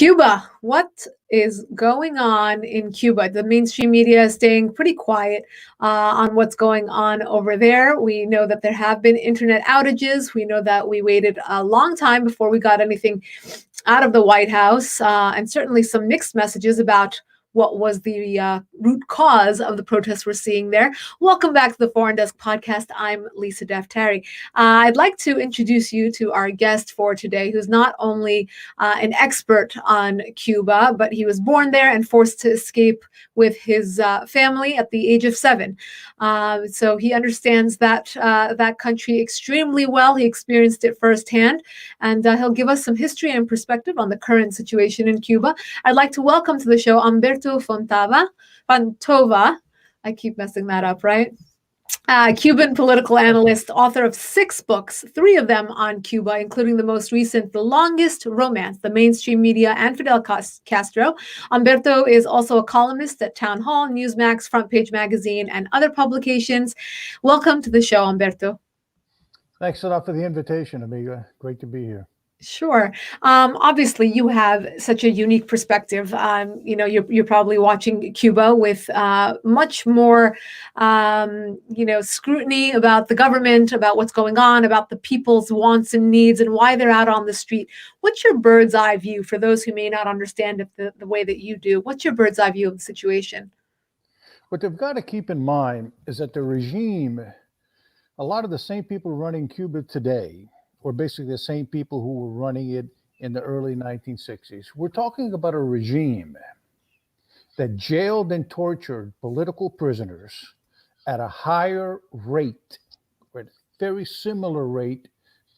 Cuba. What is going on in Cuba? The mainstream media is staying pretty quiet on what's going on over there. We know that there have been internet outages. We know that we waited a long time before we got anything out of the White House, and certainly some mixed messages about what was the root cause of the protests we're seeing there. Welcome back to the Foreign Desk Podcast. I'm Lisa Daftari. I'd like to introduce you to our guest for today, who's not only an expert on Cuba, but he was born there and forced to escape with his family at the age of 7. So he understands that country extremely well. He experienced it firsthand, and he'll give us some history and perspective on the current situation in Cuba. I'd like to welcome to the show Humberto Fontova. I keep messing that up, right? Cuban political analyst, author of 6 books, 3 of them on Cuba, including the most recent, The Longest Romance, The Mainstream Media and Fidel Castro. Humberto is also a columnist at Town Hall, Newsmax, Front Page Magazine, and other publications. Welcome to the show, Humberto. Thanks a lot for the invitation, amiga. Great to be here. Sure. Obviously, you have such a unique perspective. You're probably watching Cuba with much more, scrutiny about the government, about what's going on, about the people's wants and needs, and why they're out on the street. What's your bird's eye view for those who may not understand it the way that you do? What's your bird's eye view of the situation? What they've got to keep in mind is that the regime, a lot of the same people running Cuba today, or basically the same people who were running it in the early 1960s. We're talking about a regime that jailed and tortured political prisoners at a higher rate, or a very similar rate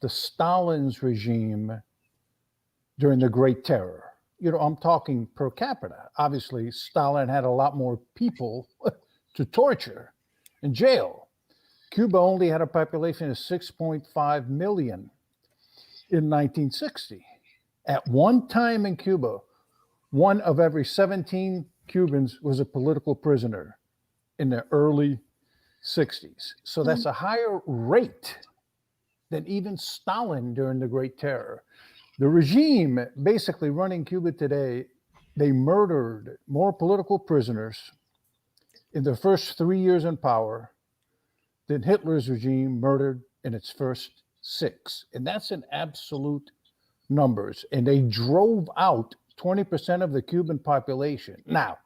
to Stalin's regime during the Great Terror. I'm talking per capita. Obviously, Stalin had a lot more people to torture and jail. Cuba only had a population of 6.5 million. In 1960. At one time in Cuba, 1 of every 17 Cubans was a political prisoner in the early 60s. So that's a higher rate than even Stalin during the Great Terror. The regime basically running Cuba today, they murdered more political prisoners in their first 3 years in power than Hitler's regime murdered in its first 6. And that's in absolute numbers. And they drove out 20% of the Cuban population. Now,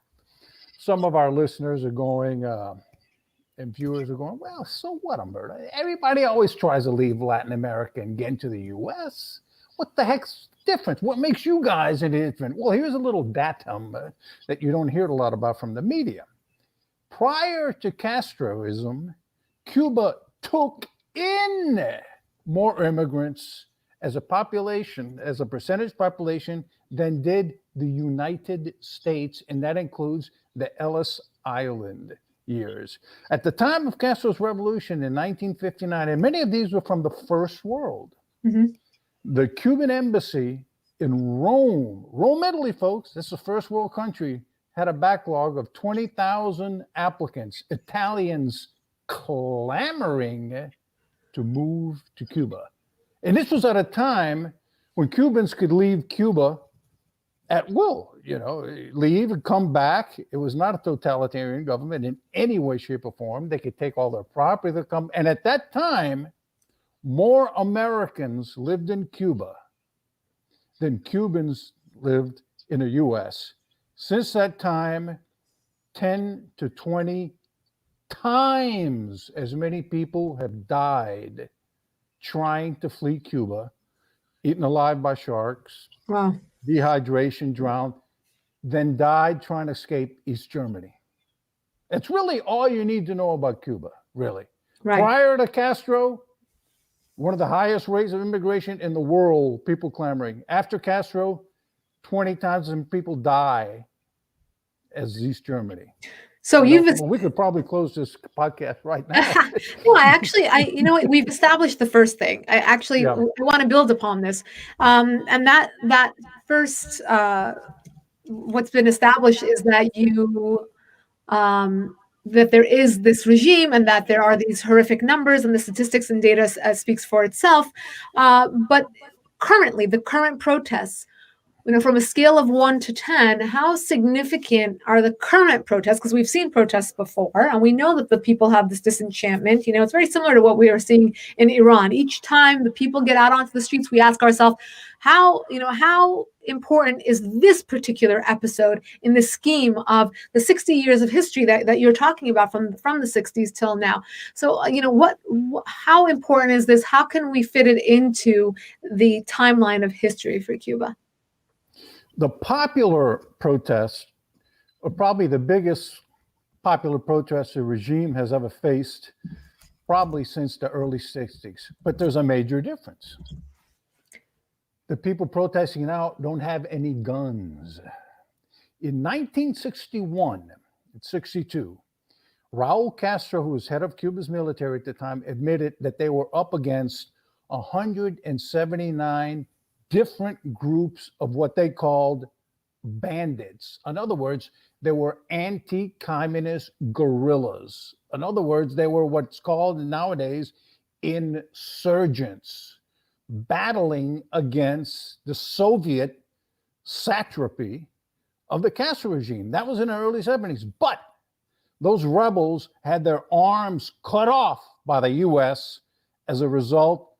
some of our listeners are going, and viewers are going, well, so what, Humberto? Everybody always tries to leave Latin America and get into the U.S. What the heck's the difference? What makes you guys different? Well, here's a little datum that you don't hear a lot about from the media. Prior to Castroism, Cuba took in more immigrants as a population, as a percentage population, than did the United States, and that includes the Ellis Island years. At the time of Castro's revolution in 1959, and many of these were from the First World, the Cuban embassy in Rome, Italy, folks, this is a first world country, had a backlog of 20,000 applicants, Italians clamoring to move to Cuba. And this was at a time when Cubans could leave Cuba at will, leave and come back. It was not a totalitarian government in any way, shape, or form. They could take all their property to come. And at that time, more Americans lived in Cuba than Cubans lived in the U.S. Since that time, 10 to 20 times as many people have died trying to flee Cuba, eaten alive by sharks, dehydration, drowned, than died trying to escape East Germany. It's really all you need to know about Cuba, really. Right. Prior to Castro, one of the highest rates of immigration in the world, people clamoring. After Castro, 20 times as many people die as East Germany. So we could probably close this podcast right now. No, we've established the first thing. I want to build upon this. And that first, what's been established is that that there is this regime and that there are these horrific numbers, and the statistics and data speaks for itself. But currently, the current protests, from a scale of 1 to 10, how significant are the current protests? Because we've seen protests before, and we know that the people have this disenchantment. It's very similar to what we are seeing in Iran. Each time the people get out onto the streets, we ask ourselves, how important is this particular episode in the scheme of the 60 years of history that you're talking about from the 60s till now? So, how important is this? How can we fit it into the timeline of history for Cuba? The popular protests are probably the biggest popular protests the regime has ever faced, probably since the early 60s. But there's a major difference. The people protesting now don't have any guns. In 1961 and 62, Raul Castro, who was head of Cuba's military at the time, admitted that they were up against 179 different groups of what they called bandits. In other words, they were anti-communist guerrillas. In other words, they were what's called nowadays insurgents, battling against the Soviet satrapy of the Castro regime. That was in the early 70s. But those rebels had their arms cut off by the U.S. as a result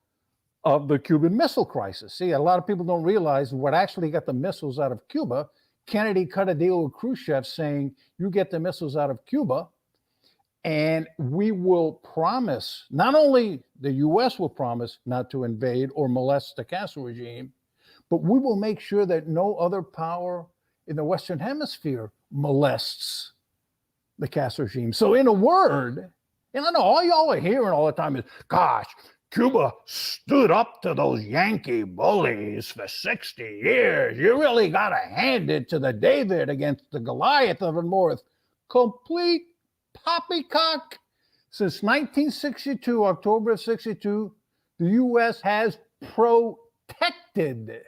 of the Cuban Missile Crisis. See, a lot of people don't realize what actually got the missiles out of Cuba. Kennedy cut a deal with Khrushchev saying, you get the missiles out of Cuba, and we will promise, not only the U.S. will promise not to invade or molest the Castro regime, but we will make sure that no other power in the Western Hemisphere molests the Castro regime. So in a word, and I know all y'all are hearing all the time is, gosh, Cuba stood up to those Yankee bullies for 60 years. You really got to hand it to the David against the Goliath of the North. Complete poppycock. Since 1962, October of 62, the U.S. has protected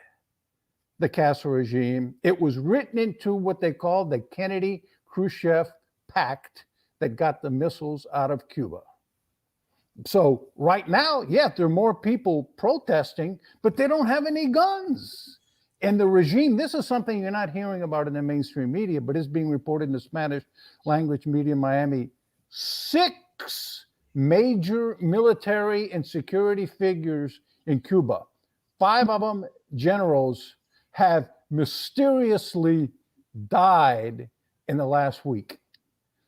the Castro regime. It was written into what they call the Kennedy-Khrushchev Pact that got the missiles out of Cuba. So right now, yeah, there are more people protesting, but they don't have any guns. And the regime, this is something you're not hearing about in the mainstream media, but it's being reported in the Spanish language media in Miami. 6 major military and security figures in Cuba, 5 of them generals, have mysteriously died in the last week.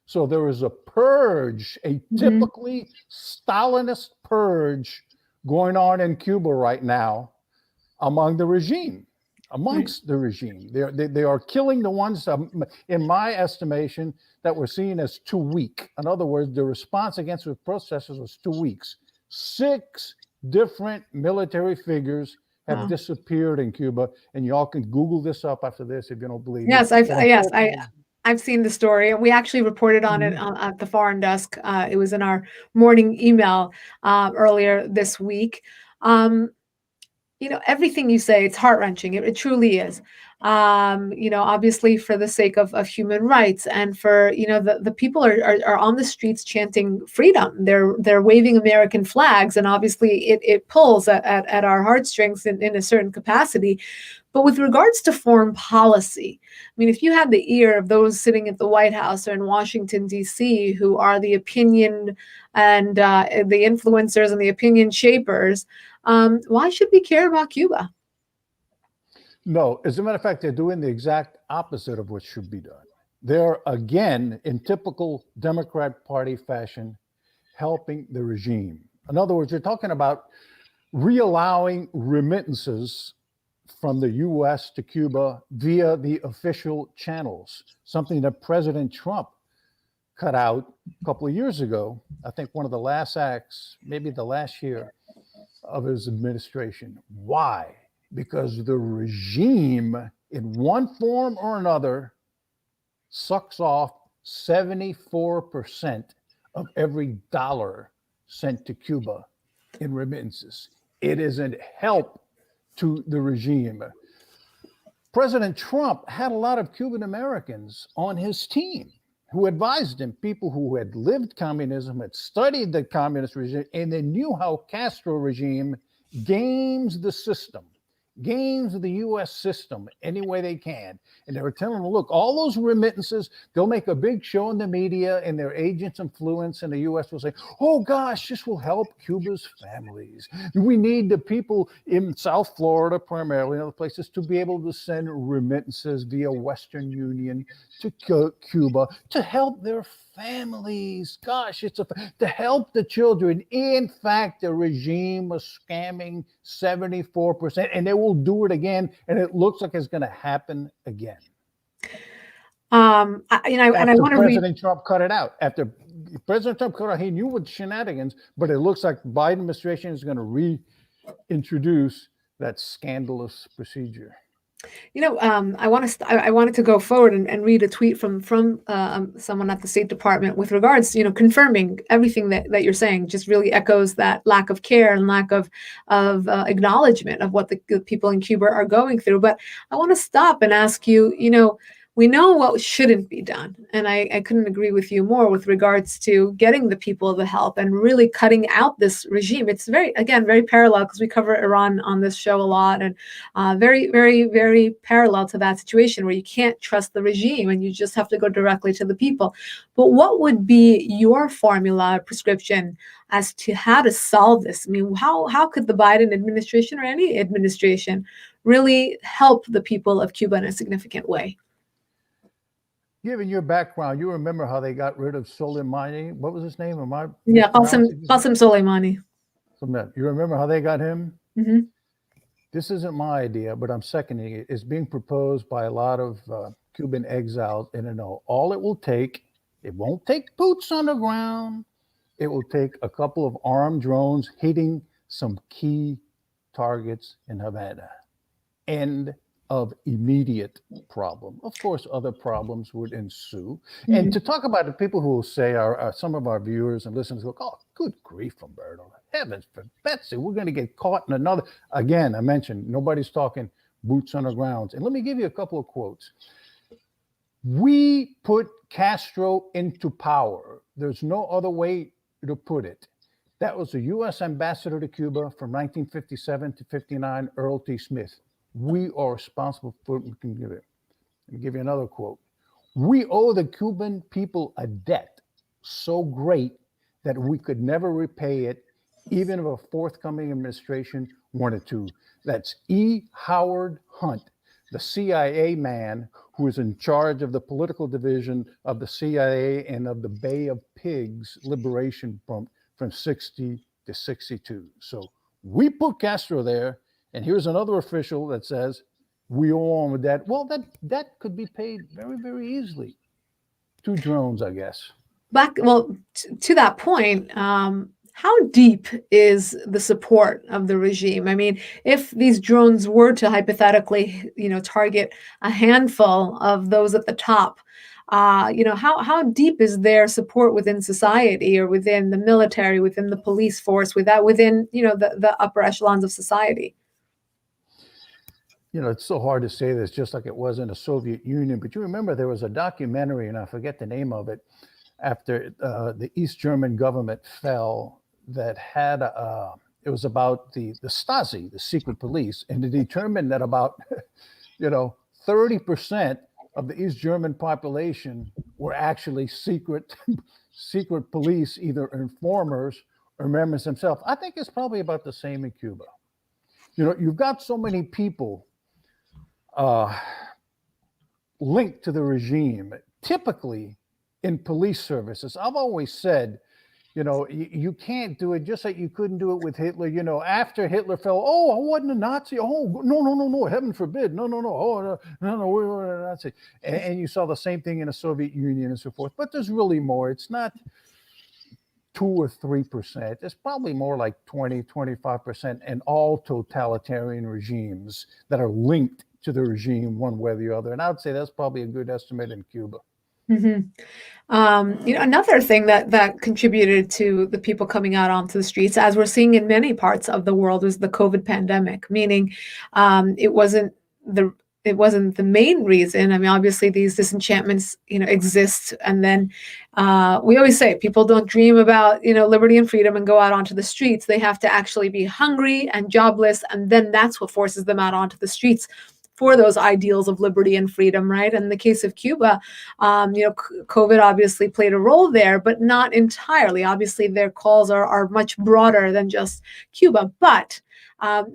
So there is a purge, a typically Stalinist purge going on in Cuba right now amongst the regime. They are killing the ones, in my estimation, that were seen as too weak. In other words, the response against the protesters was 2 weeks. 6 different military figures have disappeared in Cuba, and y'all can Google this up after this if you don't believe it. I've seen the story, and we actually reported on it at the Foreign Desk. It was in our morning email earlier this week. Everything you say, it's heart-wrenching. It truly is. Obviously for the sake of human rights, and for, the people are on the streets chanting freedom. They're waving American flags, and obviously it pulls at our heartstrings in a certain capacity. But with regards to foreign policy, I mean, if you had the ear of those sitting at the White House or in Washington, D.C., who are the opinion and the influencers and the opinion shapers, why should we care about Cuba? No, as a matter of fact, they're doing the exact opposite of what should be done. They're, again, in typical Democrat Party fashion, helping the regime. In other words, you're talking about reallowing remittances from the U.S. to Cuba via the official channels, something that President Trump cut out a couple of years ago. I think one of the last acts, maybe the last year of his administration. Why? Because the regime, in one form or another, sucks off 74% of every dollar sent to Cuba in remittances. It isn't help to the regime. President Trump had a lot of Cuban Americans on his team who advised him, people who had lived communism, had studied the communist regime, and they knew how Castro regime games the system. games the U.S. system any way they can. And they were telling them, look, all those remittances, they'll make a big show in the media, and their agents' influence in the U.S. will say, oh, gosh, this will help Cuba's families. We need the people in South Florida, primarily, and other places, to be able to send remittances via Western Union to Cuba to help their families. Gosh, to help the children. In fact, the regime was scamming 74%, and they will do it again, and it looks like it's going to happen again. I want to read. President Trump cut it out. After President Trump cut it out, he knew what shenanigans, but it looks like the Biden administration is going to reintroduce that scandalous procedure. I wanted to go forward and read a tweet from someone at the State Department with regards, confirming everything that you're saying. Just really echoes that lack of care and lack of acknowledgement of what the people in Cuba are going through. But I want to stop and ask you, we know what shouldn't be done. And I couldn't agree with you more with regards to getting the people the help and really cutting out this regime. It's very parallel, because we cover Iran on this show a lot, and very, very, very parallel to that situation where you can't trust the regime and you just have to go directly to the people. But what would be your formula, prescription as to how to solve this? I mean, how could the Biden administration or any administration really help the people of Cuba in a significant way? Given your background, you remember how they got rid of Soleimani? What was his name? Qasem Soleimani. You remember how they got him? Mm-hmm. This isn't my idea, but I'm seconding it. It's being proposed by a lot of Cuban exiles. And all it will take, it won't take boots on the ground. It will take a couple of armed drones hitting some key targets in Havana. End of immediate problem. Of course, other problems would ensue. Mm-hmm. And to talk about the people who will say, are some of our viewers and listeners go, oh, good grief, Humberto. Heavens for Betsy, we're going to get caught in another. Again, I mentioned nobody's talking boots on the ground. And let me give you a couple of quotes. We put Castro into power. There's no other way to put it. That was the U.S. ambassador to Cuba from 1957 to 59, Earl T. Smith. We are responsible for it. Let me give you another quote. We owe the Cuban people a debt so great that we could never repay it, even if a forthcoming administration wanted to. That's E. Howard Hunt, the CIA man who is in charge of the political division of the CIA and of the Bay of Pigs Liberation Front from 60 to 62. So we put Castro there. And here's another official that says we owe him a debt. Well, that could be paid very, very easily. 2 drones, I guess. To that point, how deep is the support of the regime? I mean, if these drones were to hypothetically, target a handful of those at the top, how deep is their support within society or within the military, within the police force, within the upper echelons of society? It's so hard to say this, just like it was in the Soviet Union. But you remember there was a documentary, and I forget the name of it, after the East German government fell, that had it was about the Stasi, the secret police, and it determined that about 30% of the East German population were actually secret police, either informers or members themselves. I think it's probably about the same in Cuba. You've got so many people linked to the regime, typically in police services. I've always said, you can't do it, just like you couldn't do it with Hitler. After Hitler fell, oh, I wasn't a Nazi. Oh, no, heaven forbid. No. Oh, no, we were a Nazi. And you saw the same thing in the Soviet Union and so forth. But there's really more. It's not 2 or 3%. It's probably more like 20, 25% in all totalitarian regimes that are linked to the regime one way or the other. And I would say that's probably a good estimate in Cuba. Mm-hmm. Another thing that contributed to the people coming out onto the streets, as we're seeing in many parts of the world, was the COVID pandemic, meaning it wasn't it wasn't the main reason. I mean, obviously these disenchantments, exist. And then we always say people don't dream about, liberty and freedom and go out onto the streets. They have to actually be hungry and jobless. And then that's what forces them out onto the streets for those ideals of liberty and freedom, right? In the case of Cuba, COVID obviously played a role there, but not entirely. Obviously, their calls are much broader than just Cuba. But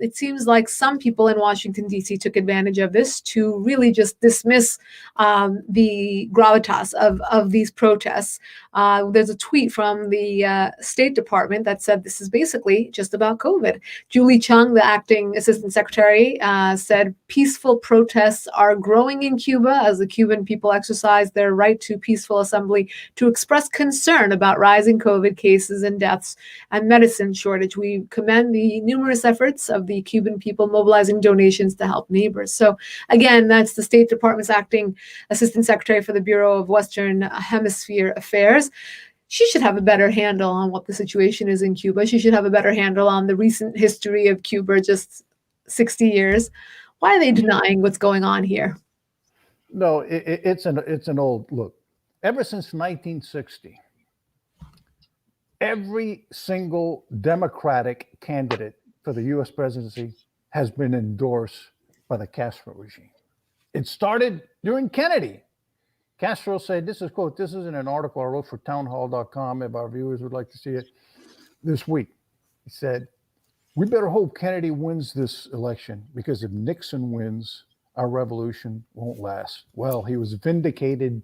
it seems like some people in Washington, D.C. took advantage of this to really just dismiss the gravitas of these protests. There's a tweet from the State Department that said this is basically just about COVID. Julie Chung, the acting assistant secretary, said peaceful protests are growing in Cuba as the Cuban people exercise their right to peaceful assembly to express concern about rising COVID cases and deaths and medicine shortage. We commend the numerous efforts of the Cuban people mobilizing donations to help neighbors. So again, that's the State Department's acting assistant secretary for the Bureau of Western Hemisphere Affairs. She should have a better handle on what the situation is in Cuba. She should have a better handle on the recent history of Cuba, just 60 years. Why are they denying what's going on here? No, it's an old look. Ever since 1960, every single Democratic candidate for the U.S. presidency has been endorsed by the Castro regime. It started during Kennedy. Castro said, this is in an article I wrote for townhall.com, if our viewers would like to see it, this week. He said, we better hope Kennedy wins this election, because if Nixon wins, our revolution won't last. Well, he was vindicated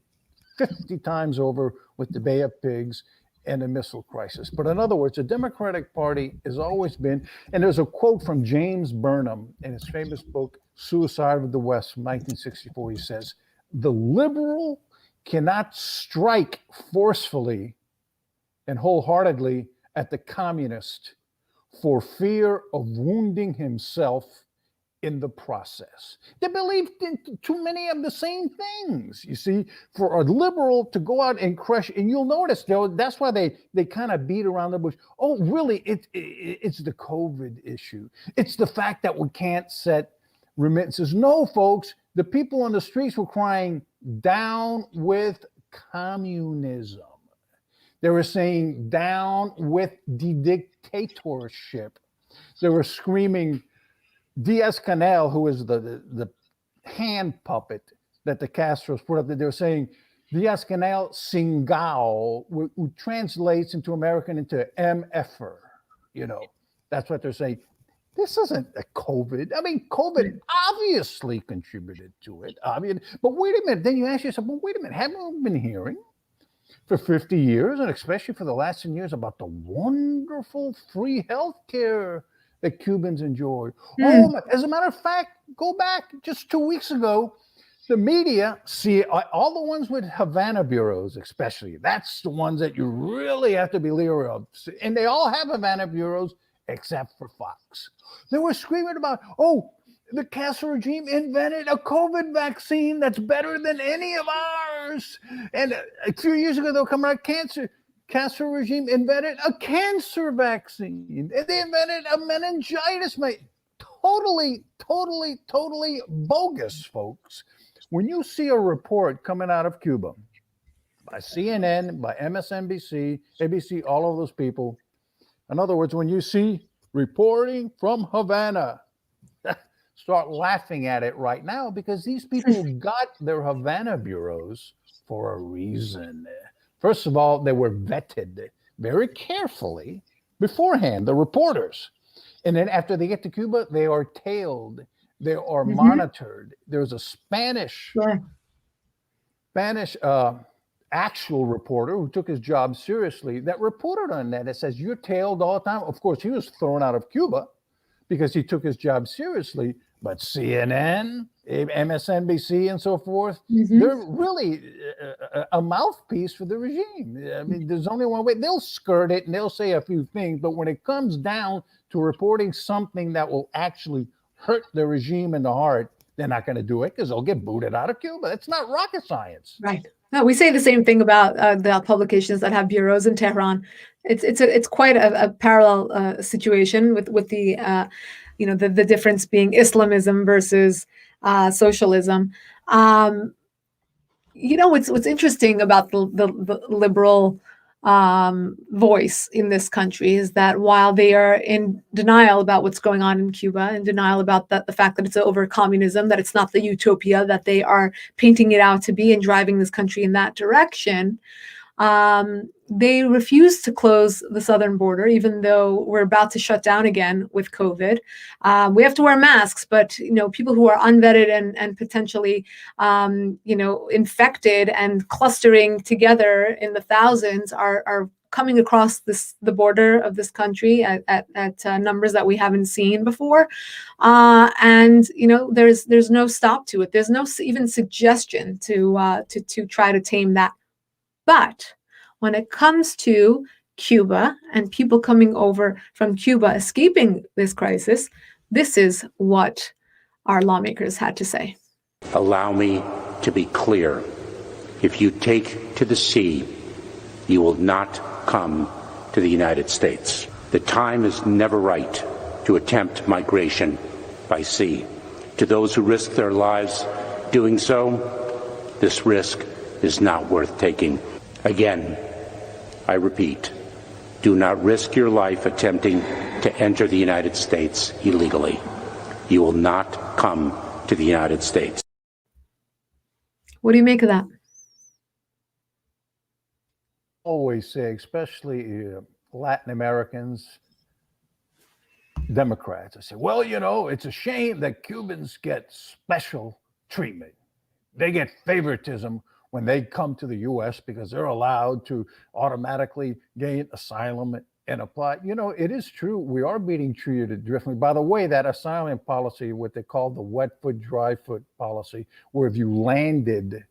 50 times over with the Bay of Pigs and the missile crisis. But in other words, the Democratic Party has always been, and there's a quote from James Burnham in his famous book, Suicide of the West from 1964. He says, the liberal cannot strike forcefully and wholeheartedly at the communist for fear of wounding himself in the process. They believe in too many of the same things. You see, for a liberal to go out and crush, and you'll notice that's why they kind of beat around the bush. Oh, really? It's the COVID issue. It's the fact that we can't set remittances. No, folks, the people on the streets were crying, down with communism. They were saying, down with the dictatorship. They were screaming, Diaz-Canel, who is the hand puppet that the Castros put up there, they were saying, Diaz-Canel Singao, who translates into American into MFer. That's what they're saying. This isn't a COVID. I mean, COVID obviously contributed to it. But wait a minute. Then you ask yourself, well, wait a minute. Haven't we been hearing for 50 years, and especially for the last 10 years, about the wonderful free health care that Cubans enjoy? Oh, as a matter of fact, go back just 2 weeks ago, the media, see, all the ones with Havana bureaus especially, that's the ones that you really have to be leery of. And they all have Havana bureaus except for Fox. They were screaming about, the Castro regime invented a COVID vaccine that's better than any of ours. And a few years ago, they were coming out cancer. Castro regime invented a cancer vaccine. And they invented a meningitis, mate. Totally bogus, folks. When you see a report coming out of Cuba by CNN, by MSNBC, ABC, all of those people, in other words, when you see reporting from Havana, start laughing at it right now, because these people got their Havana bureaus for a reason. First of all, they were vetted very carefully beforehand, the reporters. And then after they get to Cuba, they are tailed. They are monitored. There's a Spanish actual reporter who took his job seriously that reported on that. It says, you're tailed all the time. Of course, he was thrown out of Cuba because he took his job seriously. But CNN, MSNBC, and so forth, they're really a mouthpiece for the regime. I mean, there's only one way. They'll skirt it and they'll say a few things, but when it comes down to reporting something that will actually hurt the regime in the heart, they're not going to do it because they'll get booted out of Cuba. It's not rocket science. Right. No, we say the same thing about the publications that have bureaus in Tehran. It's quite a parallel situation with the the difference being Islamism versus socialism. What's interesting about the liberal voice in this country is that while they are in denial about what's going on in Cuba, in denial about the fact that it's over communism, that it's not the utopia that they are painting it out to be and driving this country in that direction, they refuse to close the southern border, even though we're about to shut down again with COVID. We have to wear masks, but people who are unvetted and potentially infected and clustering together in the thousands are coming across the border of this country at numbers that we haven't seen before, and there's no stop to it. There's no even suggestion to try to tame that. But when it comes to Cuba and people coming over from Cuba escaping this crisis, this is what our lawmakers had to say. Allow me to be clear. If you take to the sea, you will not come to the United States. The time is never right to attempt migration by sea. To those who risk their lives doing so, this risk is not worth taking. Again, I repeat, do not risk your life attempting to enter the United States illegally. You will not come to the United States. What do you make of that? Always say, especially Latin Americans, Democrats, I say, well, it's a shame that Cubans get special treatment. They get favoritism when they come to the U.S. because they're allowed to automatically gain asylum and apply. It is true. We are being treated differently. By the way, that asylum policy, what they call the wet foot, dry foot policy, where if you landed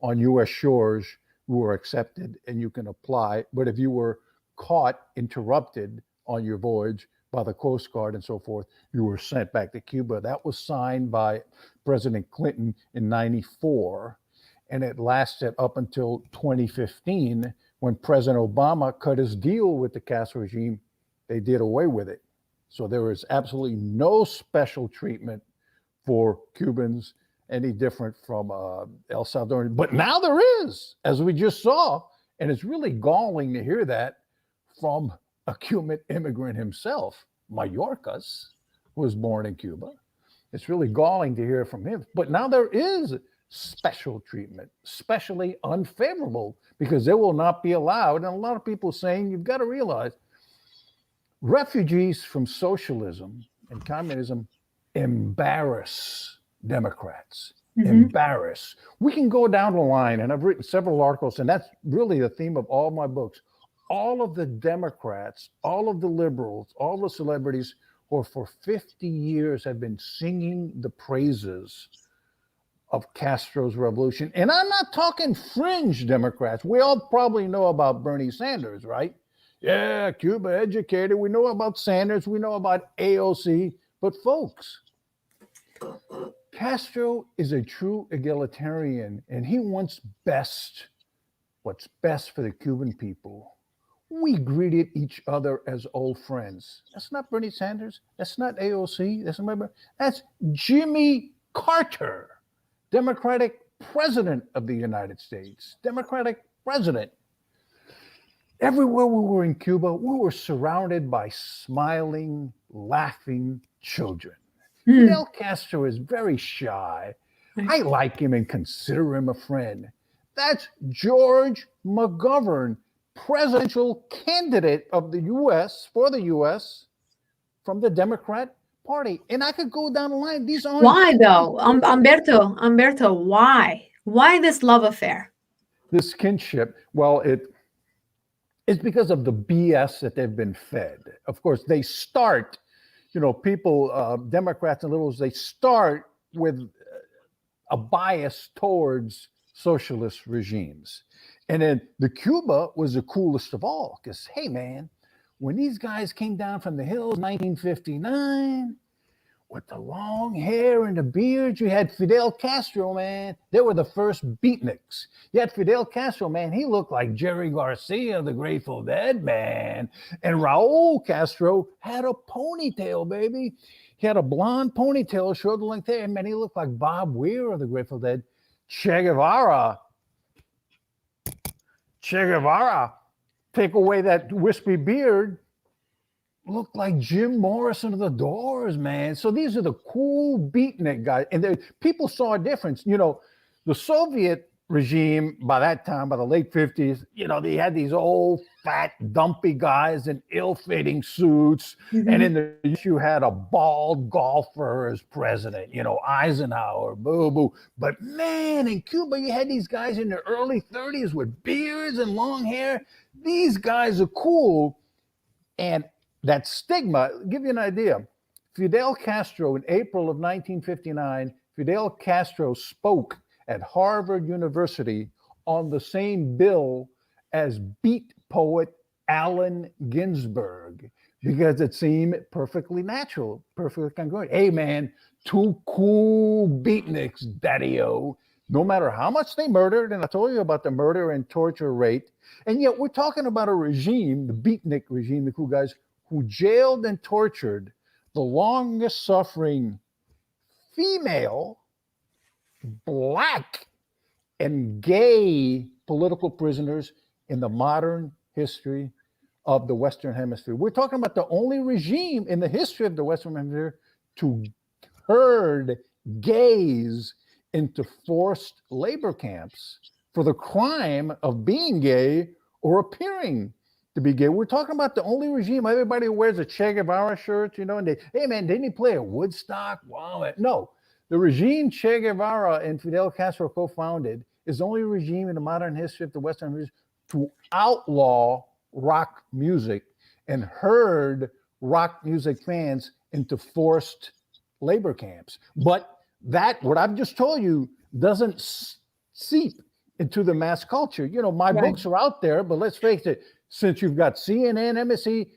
on U.S. shores, you were accepted and you can apply. But if you were caught, interrupted on your voyage by the Coast Guard and so forth, you were sent back to Cuba. That was signed by President Clinton in '94. And it lasted up until 2015 when President Obama cut his deal with the Castro regime. They did away with it. So there is absolutely no special treatment for Cubans any different from El Salvador. But now there is, as we just saw. And it's really galling to hear that from a Cuban immigrant himself, Mayorkas, who was born in Cuba. It's really galling to hear from him. But now there is special treatment, especially unfavorable, because they will not be allowed. And a lot of people saying, you've got to realize, refugees from socialism and communism embarrass Democrats. Embarrass. We can go down the line, and I've written several articles, and that's really the theme of all my books. All of the Democrats, all of the liberals, all the celebrities who for 50 years have been singing the praises of Castro's revolution. And I'm not talking fringe Democrats. We all probably know about Bernie Sanders, right? Yeah, Cuba educated. We know about Sanders. We know about AOC. But folks, Castro is a true egalitarian, and he wants what's best for the Cuban people. We greeted each other as old friends. That's not Bernie Sanders. That's not AOC. That's Jimmy Carter, Democratic president of the United States, Democratic president. Everywhere we were in Cuba, we were surrounded by smiling, laughing children. Fidel Castro is very shy. I like him and consider him a friend. That's George McGovern, presidential candidate of the U.S. for the U.S. from the Democrat Party. And I could go down the line. These aren't. Why though, Humberto? Why? Why this love affair? This kinship. Well, it's because of the BS that they've been fed. Of course, they start. People, Democrats and liberals, they start with a bias towards socialist regimes. And then the Cuba was the coolest of all because, hey, man, when these guys came down from the hills in 1959, with the long hair and the beard. You had Fidel Castro, man. They were the first beatniks. You had Fidel Castro, man. He looked like Jerry Garcia, the Grateful Dead, man. And Raul Castro had a ponytail, baby. He had a blonde ponytail, shoulder length hair. Man, he looked like Bob Weir of the Grateful Dead. Che Guevara, take away that wispy beard, looked like Jim Morrison of the Doors, man. So these are the cool beatnik guys. And people saw a difference. You know, the Soviet regime by that time, by the late 50s, you know, they had these old, fat, dumpy guys in ill-fitting suits. Mm-hmm. And in the you had a bald golfer as president, you know, Eisenhower, boo-boo. But man, in Cuba, you had these guys in their early 30s with beards and long hair. These guys are cool. And that stigma, I'll give you an idea. Fidel Castro, in April of 1959, Fidel Castro spoke at Harvard University on the same bill as beat poet Allen Ginsberg, because it seemed perfectly natural, perfectly congruent. Hey, man, two cool beatniks, daddy-o, no matter how much they murdered, and I told you about the murder and torture rate, and yet we're talking about a regime, the beatnik regime, the cool guys, who jailed and tortured the longest suffering female, Black, and gay political prisoners in the modern history of the Western Hemisphere. We're talking about the only regime in the history of the Western Hemisphere to herd gays into forced labor camps for the crime of being gay or appearing to be gay. We're talking about the only regime. Everybody wears a Che Guevara shirt, you know, and hey man, didn't he play at Woodstock? Wow. No, the regime Che Guevara and Fidel Castro co-founded is the only regime in the modern history of the Western Hemisphere to outlaw rock music and herd rock music fans into forced labor camps. But that, what I've just told you, doesn't seep into the mass culture. You know, my books are out there, but let's face it, since you've got CNN, MSC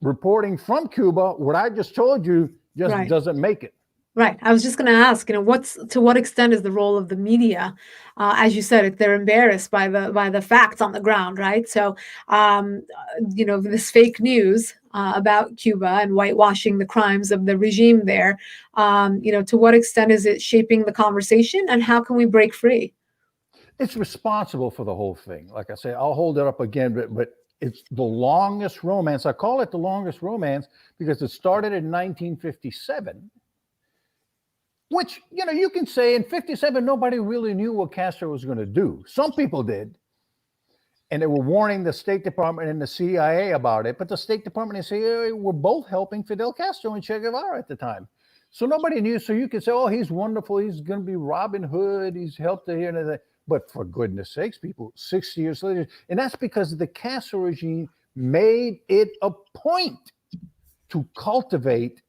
reporting from Cuba, what I just told you just doesn't make it. Right. I was just going to ask, you know, to what extent is the role of the media? As you said, they're embarrassed by the facts on the ground, right? So, you know, this fake news about Cuba and whitewashing the crimes of the regime there, you know, to what extent is it shaping the conversation, and how can we break free? It's responsible for the whole thing. Like I say, I'll hold it up again, but it's the longest romance. I call it the longest romance because it started in 1957. Which, you know, you can say in 57, nobody really knew what Castro was going to do. Some people did. And they were warning the State Department and the CIA about it. But the State Department and CIA were both helping Fidel Castro and Che Guevara at the time. So nobody knew. So you could say, oh, he's wonderful. He's going to be Robin Hood. He's helped here and there. But for goodness sakes, people, 6 years later, and that's because the Castro regime made it a point to cultivate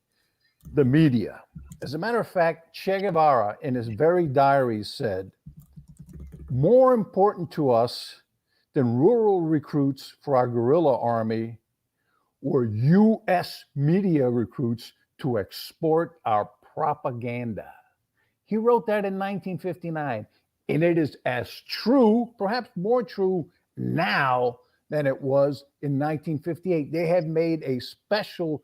the media. As a matter of fact, Che Guevara in his very diaries said, more important to us than rural recruits for our guerrilla army were U.S. media recruits to export our propaganda. He wrote that in 1959, and it is as true, perhaps more true now than it was in 1958. They have made a special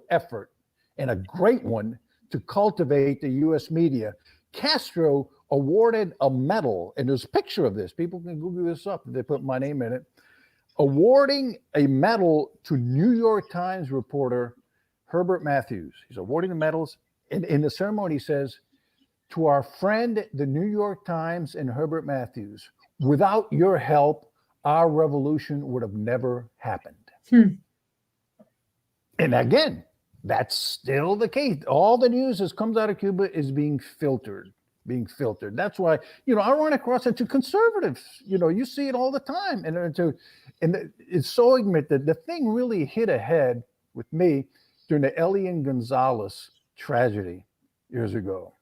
effort, and a great one, to cultivate the U.S. media. Castro awarded a medal, and there's a picture of this. People can Google this up if they put my name in it. Awarding a medal to New York Times reporter Herbert Matthews. He's awarding the medals. In the ceremony, he says, to our friend, the New York Times and Herbert Matthews, without your help, our revolution would have never happened. And again, that's still the case. All the news that comes out of Cuba is being filtered. That's why, you know, I run across it to conservatives. You know, you see it all the time. And it's so ignorant that the thing really hit ahead with me during the Elian Gonzalez tragedy years ago.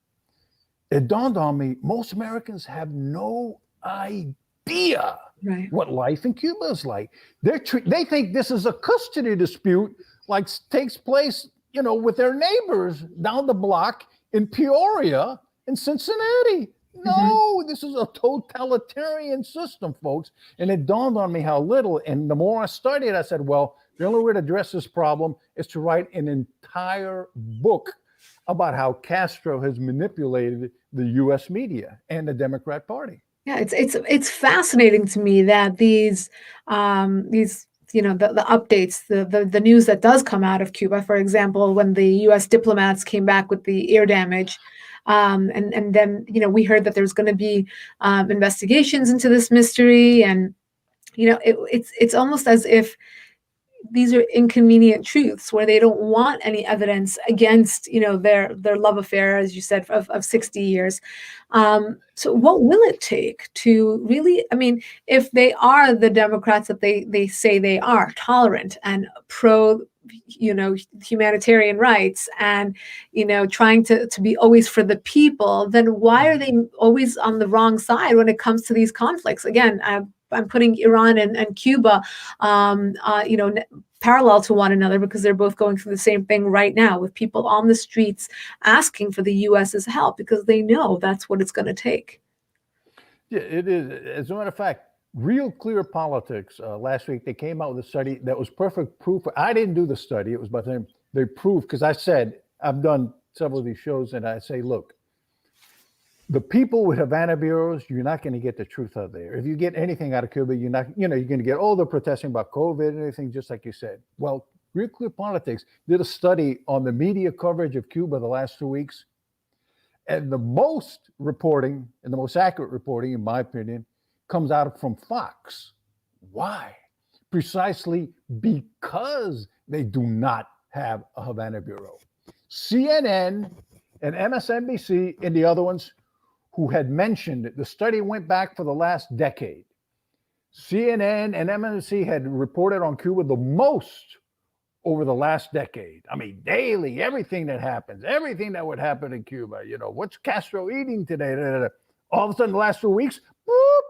It dawned on me, most Americans have no idea what life in Cuba is like. They think this is a custody dispute, like takes place with their neighbors down the block in Peoria and Cincinnati. No, this is a totalitarian system, folks. And it dawned on me how little. And the more I studied, I said, well, the only way to address this problem is to write an entire book about how Castro has manipulated the U.S. media and the Democrat Party. Yeah, it's fascinating to me that these the updates, the news that does come out of Cuba, for example, when the U.S. diplomats came back with the ear damage, and then we heard that there's going to be investigations into this mystery, and it's almost as if these are inconvenient truths where they don't want any evidence against their love affair, as you said, of 60 years. So what will it take to really, if they are the Democrats that they say they are, tolerant and pro humanitarian rights, and trying to be always for the people, then why are they always on the wrong side when it comes to these conflicts? Again, I'm putting Iran and Cuba, parallel to one another, because they're both going through the same thing right now, with people on the streets asking for the U.S.'s help because they know that's what it's going to take. Yeah, it is. As a matter of fact, Real Clear Politics, last week, they came out with a study that was perfect proof. I didn't do the study. It was by them. They proved, because I said, I've done several of these shows, and I say, look, the people with Havana bureaus, you're not going to get the truth out there. If you get anything out of Cuba, you're not, you're going to get all the protesting about COVID and everything, just like you said. Well, Real Clear Politics did a study on the media coverage of Cuba the last 2 weeks. And the most reporting, and the most accurate reporting, in my opinion, comes out from Fox. Why? Precisely because they do not have a Havana bureau. CNN and MSNBC and the other ones who had mentioned it, the study went back for the last decade. CNN and MSNBC had reported on Cuba the most over the last decade. Daily, everything that happens, everything that would happen in Cuba. What's Castro eating today? All of a sudden, the last 2 weeks, whoop,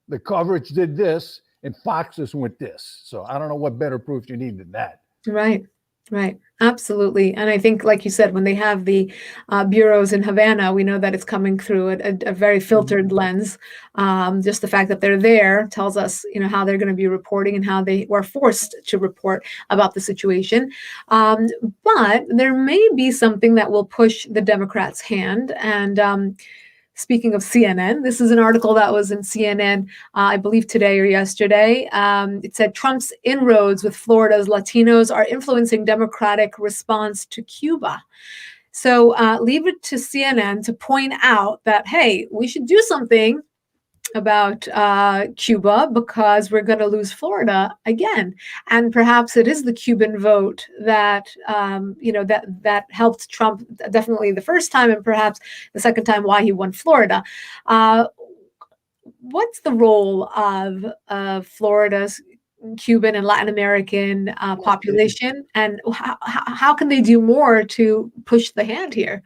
the coverage did this, and Fox just went this. So I don't know what better proof you need than that. Right. Absolutely. And I think, like you said, when they have the bureaus in Havana, we know that it's coming through a very filtered lens. Just the fact that they're there tells us, how they're going to be reporting and how they were forced to report about the situation. But there may be something that will push the Democrats' hand. And speaking of CNN, this is an article that was in CNN, I believe today or yesterday. It said Trump's inroads with Florida's Latinos are influencing Democratic response to Cuba. So leave it to CNN to point out that, hey, we should do something about Cuba because we're going to lose Florida again. And perhaps it is the Cuban vote that, that helped Trump definitely the first time, and perhaps the second time why he won Florida. What's the role of Florida's Cuban and Latin American population, and how can they do more to push the hand here?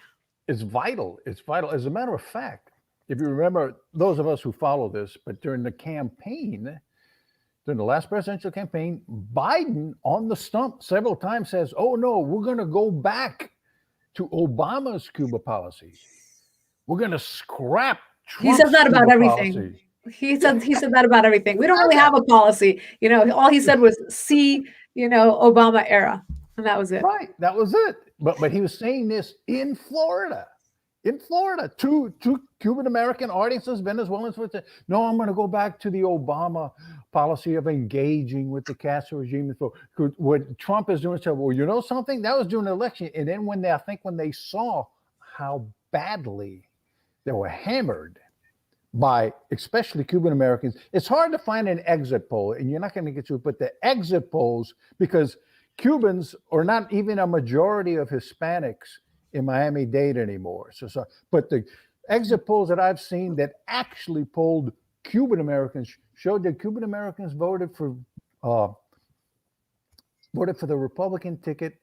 It's vital. It's vital. As a matter of fact, if you remember, those of us who follow this, but during the last presidential campaign, Biden on the stump several times says, oh no, we're going to go back to Obama's Cuba policy. We're going to scrap Trump's He says that about Cuba everything. Policy. He said that about everything. We don't really have a policy. All he said was see, Obama era. And that was it. Right. That was it. But he was saying this in Florida. Two Cuban American audiences, Venezuelans, no, I'm going to go back to the Obama policy of engaging with the Castro regime. So what Trump is doing, well, you know something? That was during the election. And then when they saw how badly they were hammered by especially Cuban Americans, it's hard to find an exit poll, and you're not going to get to it, but the exit polls, because Cubans are not even a majority of Hispanics in Miami-Dade anymore. But the exit polls that I've seen that actually polled Cuban Americans showed that Cuban Americans voted for the Republican ticket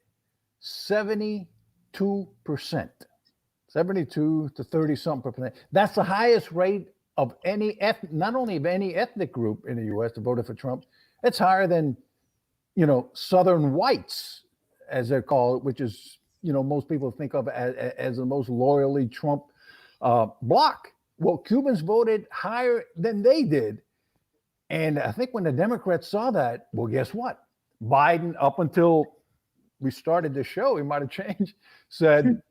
72%, 72 to 30-something%. That's the highest rate of any not only of any ethnic group in the U.S. that voted for Trump. It's higher than Southern whites as they're called, which is, most people think of as the most loyally Trump bloc. Well, Cubans voted higher than they did. And I think when the Democrats saw that, well, guess what? Biden, up until we started the show, he might have changed, said,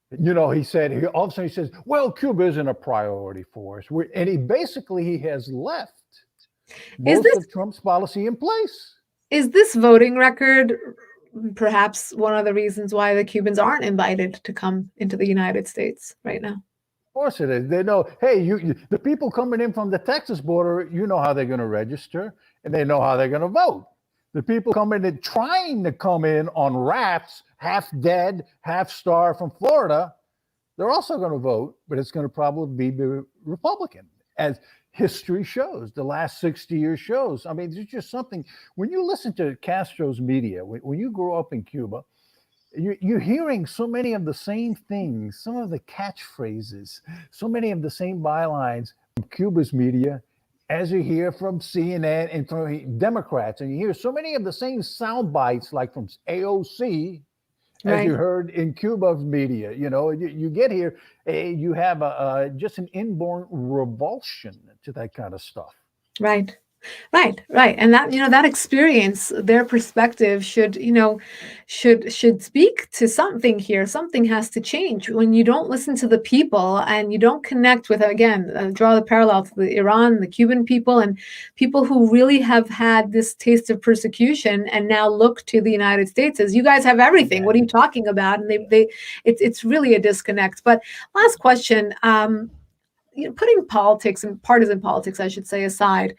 he said, all of a sudden he says, well, Cuba isn't a priority for us. And he has left most of Trump's policy in place. Is this voting record perhaps one of the reasons why the Cubans aren't invited to come into the United States right now? Of course it is. They know, hey, the people coming in from the Texas border, you know how they're going to register, and they know how they're going to vote. The people coming in, trying to come in on rafts, half dead, half starved from Florida, they're also going to vote, but it's going to probably be Republican, as history shows, the last 60 years shows. I mean, there's just something, when you listen to Castro's media, when you grow up in Cuba, you're hearing so many of the same things, some of the catchphrases, so many of the same bylines from Cuba's media as you hear from CNN and from Democrats. And you hear so many of the same sound bites, like from AOC, as you heard in Cuba's media. You get here, you have just an inborn revulsion to that kind of stuff. Right. And that, that experience, their perspective should speak to something here. Something has to change. When you don't listen to the people and you don't connect with, again, draw the parallel to the Iran, the Cuban people, and people who really have had this taste of persecution and now look to the United States as, you guys have everything. What are you talking about? And it's really a disconnect. But last question, putting politics and partisan politics, I should say, aside,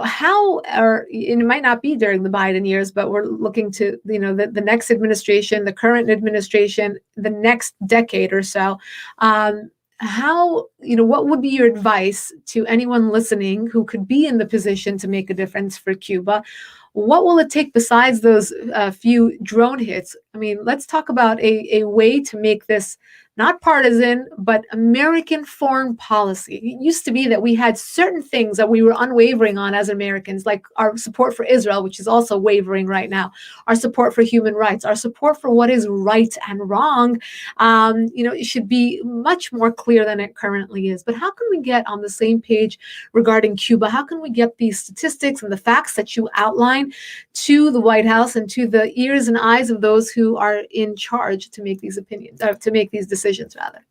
how and it might not be during the Biden years, but we're looking to, the next administration, the current administration, the next decade or so. How, what would be your advice to anyone listening who could be in the position to make a difference for Cuba? What will it take besides those few drone hits? I mean, let's talk about a way to make this not partisan, but American foreign policy. It used to be that we had certain things that we were unwavering on as Americans, like our support for Israel, which is also wavering right now, our support for human rights, our support for what is right and wrong. It should be much more clear than it currently is. But how can we get on the same page regarding Cuba? How can we get these statistics and the facts that you outline to the White House and to the ears and eyes of those who are in charge to make these opinions, to make these decisions, rather?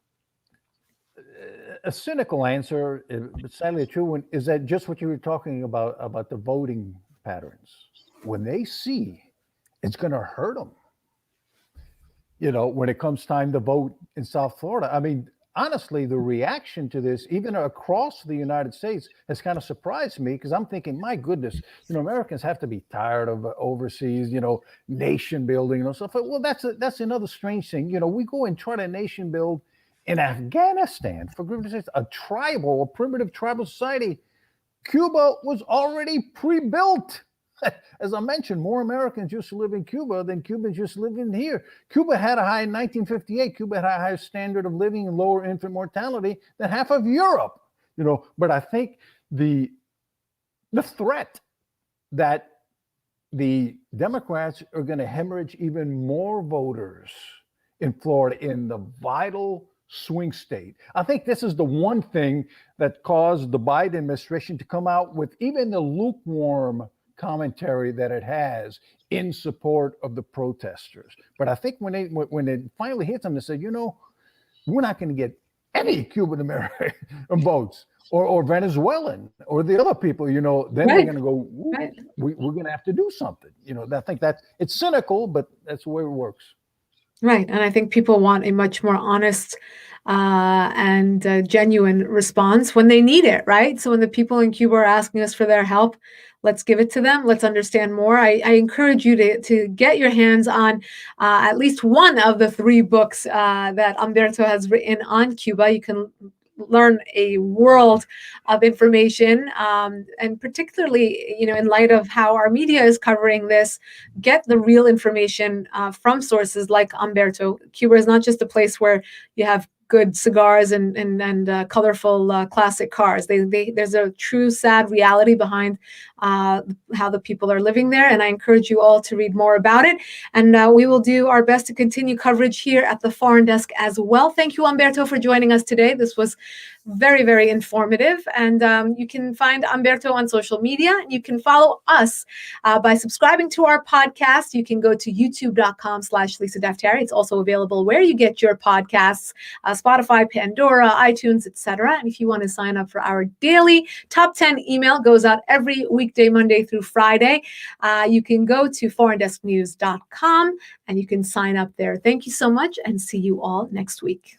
A cynical answer, but sadly a true one, is that just what you were talking about the voting patterns. When they see it's going to hurt them, when it comes time to vote in South Florida. I mean, honestly, the reaction to this, even across the United States, has kind of surprised me, because I'm thinking, my goodness, Americans have to be tired of overseas, nation building and stuff. Well, that's another strange thing. We go and try to nation build in Afghanistan, for goodness sakes, a primitive tribal society. Cuba was already pre-built. As I mentioned, more Americans used to live in Cuba than Cubans used to live in here. Cuba had a high, in 1958, Cuba had a higher standard of living and lower infant mortality than half of Europe. But I think the threat that the Democrats are going to hemorrhage even more voters in Florida, in the vital swing state. I think this is the one thing that caused the Biden administration to come out with even the lukewarm commentary that it has in support of the protesters. But I think when it finally hits them, they say, we're not going to get any Cuban American votes or Venezuelan or the other people, then they're going to go, we're going to have to do something. I think it's cynical, but that's the way it works. Right. And I think people want a much more honest and genuine response when they need it, right? So when the people in Cuba are asking us for their help, let's give it to them. Let's understand more. I encourage you to get your hands on at least one of the 3 books that Humberto has written on Cuba. You can learn a world of information, and particularly, in light of how our media is covering this, get the real information from sources like Humberto. Cuba is not just a place where you have good cigars and colorful classic cars. There's a true sad reality behind how the people are living there. And I encourage you all to read more about it. And we will do our best to continue coverage here at the Foreign Desk as well. Thank you, Humberto, for joining us today. This was very, very informative. And you can find Humberto on social media. You can follow us by subscribing to our podcast. You can go to youtube.com/Lisa Daftari. It's also available where you get your podcasts, Spotify, Pandora, iTunes, etc. And if you want to sign up for our daily top 10 email, goes out every weekday, Monday through Friday. You can go to foreigndesknews.com and you can sign up there. Thank you so much and see you all next week.